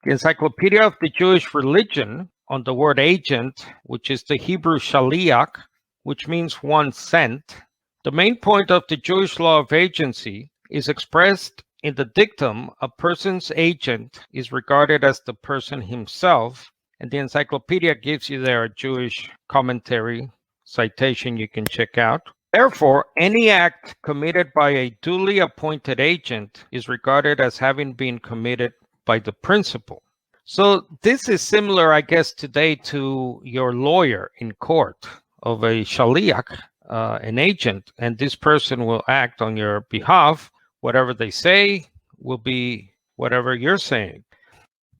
The Encyclopedia of the Jewish Religion on the word agent, which is the Hebrew shaliach, which means one sent. The main point of the Jewish law of agency is expressed in the dictum: a person's agent is regarded as the person himself, and the encyclopedia gives you there a Jewish commentary citation you can check out. Therefore, any act committed by a duly appointed agent is regarded as having been committed by the principal. So this is similar, I guess, today to your lawyer in court of a shaliach, an agent, and this person will act on your behalf. Whatever they say will be whatever you're saying.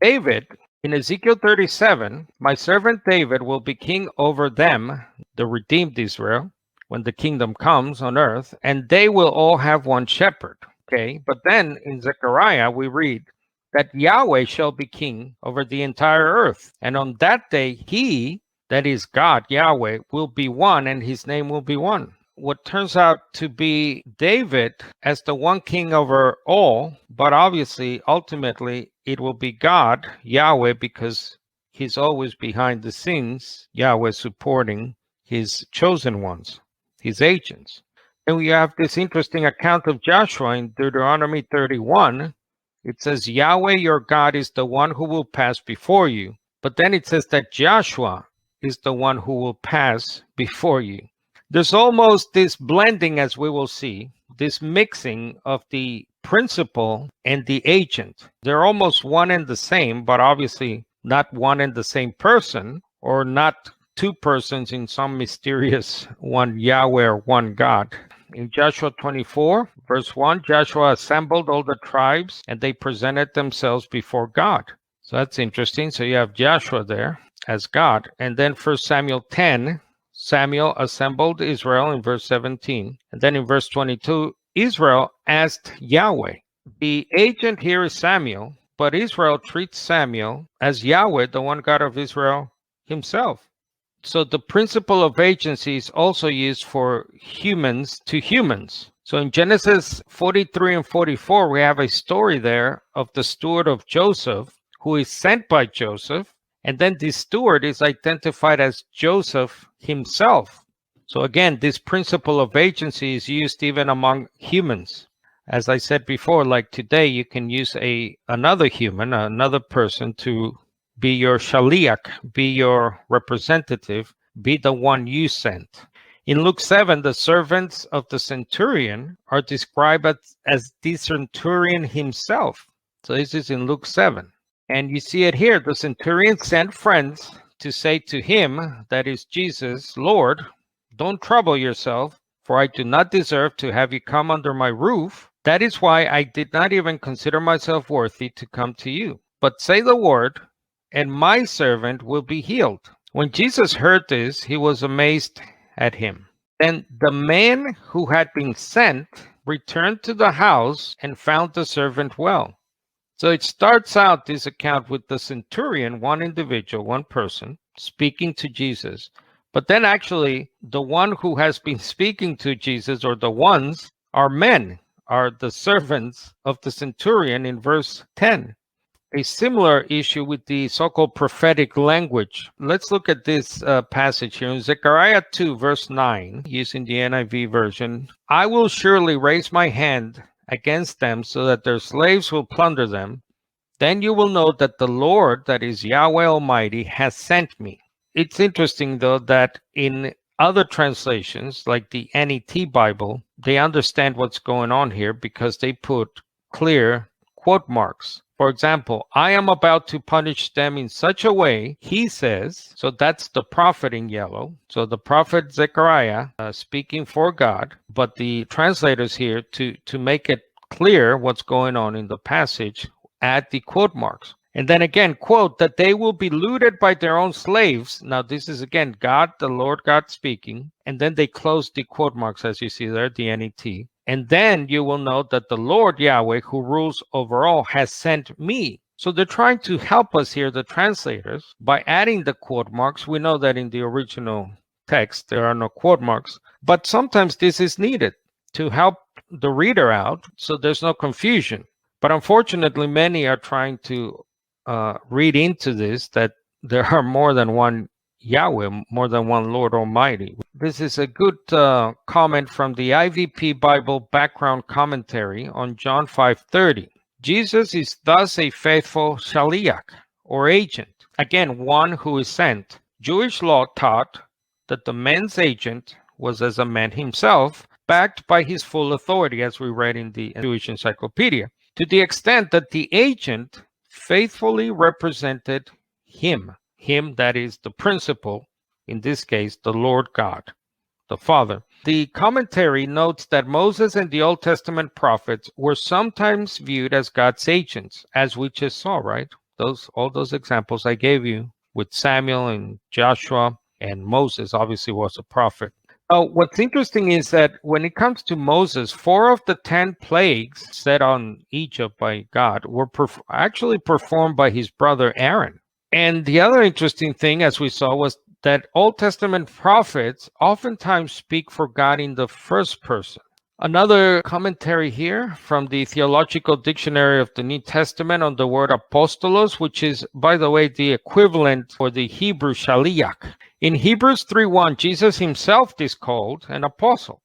David, in Ezekiel 37, my servant David will be king over them, the redeemed Israel, when the kingdom comes on earth, and they will all have one shepherd. Okay, but then in Zechariah we read that Yahweh shall be king over the entire earth, and on that day he, that is God, Yahweh, will be one, and his name will be one. What turns out to be David as the one king over all, but obviously, ultimately, it will be God, Yahweh, because he's always behind the scenes, Yahweh supporting his chosen ones, his agents. And we have this interesting account of Joshua in Deuteronomy 31. It says, Yahweh your God is the one who will pass before you. But then it says that Joshua is the one who will pass before you. There's almost this blending, as we will see, this mixing of the principal and the agent. They're almost one and the same, but obviously not one and the same person, or not two persons in some mysterious one Yahweh or one God. In Joshua 24, verse 1, Joshua assembled all the tribes and they presented themselves before God. So that's interesting. So you have Joshua there as God. And then 1 Samuel 10, Samuel assembled Israel in verse 17. And then in verse 22, Israel asked Yahweh. The agent here is Samuel, but Israel treats Samuel as Yahweh, the one God of Israel himself. So the principle of agency is also used for humans to humans. So in Genesis 43 and 44, we have a story there of the steward of Joseph, who is sent by Joseph. And then this steward is identified as Joseph himself. So again, this principle of agency is used even among humans. As I said before, like today, you can use another human, another person to be your shaliach, be your representative, be the one you sent. In Luke 7, the servants of the centurion are described as the centurion himself. So this is in Luke 7. And you see it here. The centurion sent friends to say to him, that is Jesus, Lord, don't trouble yourself, for I do not deserve to have you come under my roof. That is why I did not even consider myself worthy to come to you. But say the word, and my servant will be healed. When Jesus heard this, he was amazed at him. Then the man who had been sent returned to the house and found the servant well. So it starts out, this account, with the centurion, one individual, one person, speaking to Jesus. But then actually, the one who has been speaking to Jesus, or the ones, are men, are the servants of the centurion in verse 10. A similar issue with the so-called prophetic language. Let's look at this passage here in Zechariah 2, verse 9, using the NIV version. I will surely raise my hand against them so that their slaves will plunder them. Then you will know that the Lord, that is Yahweh Almighty, has sent me. It's interesting, though, that in other translations, like the NET Bible, they understand what's going on here because they put clear quote marks. For example, I am about to punish them in such a way, he says, so that's the prophet in yellow. So the prophet Zechariah speaking for God, but the translators here, to make it clear what's going on in the passage, add the quote marks. And then again, quote, that they will be looted by their own slaves. Now this is again God, the Lord God speaking. And then they close the quote marks, as you see there, the NET. And then you will know that the Lord Yahweh, who rules over all, has sent me. So they're trying to help us here, the translators, by adding the quote marks. We know that in the original text, there are no quote marks. But sometimes this is needed to help the reader out so there's no confusion. But unfortunately, many are trying to read into this that there are more than one Yahweh, more than one Lord Almighty. This is a good comment from the IVP Bible background commentary on John 5:30. Jesus is thus a faithful shaliach, or agent, again, one who is sent. Jewish law taught that the man's agent was as a man himself, backed by his full authority, as we read in the Jewish Encyclopedia, to the extent that the agent faithfully represented him that is the principal, in this case, the Lord God, the Father. The commentary notes that Moses and the Old Testament prophets were sometimes viewed as God's agents, as we just saw, right? All those examples I gave you with Samuel and Joshua, and Moses obviously was a prophet. What's interesting is that when it comes to Moses, 4 of the 10 plagues set on Egypt by God were actually performed by his brother Aaron. And the other interesting thing, as we saw, was that Old Testament prophets oftentimes speak for God in the first person. Another commentary here from the Theological Dictionary of the New Testament on the word apostolos, which is, by the way, the equivalent for the Hebrew shaliach. In Hebrews 3:1, Jesus himself is called an apostle.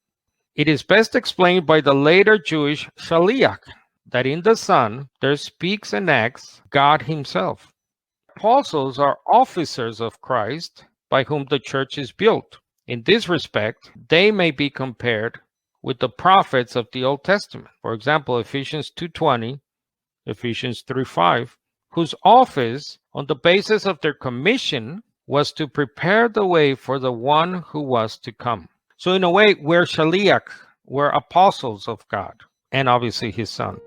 It is best explained by the later Jewish shaliach, that in the Son there speaks and acts God himself. Apostles are officers of Christ by whom the church is built. In this respect, they may be compared with the prophets of the Old Testament. For example, Ephesians 2:20, Ephesians 3:5, whose office, on the basis of their commission, was to prepare the way for the one who was to come. So in a way, we're shaliach, we're apostles of God, and obviously his Son.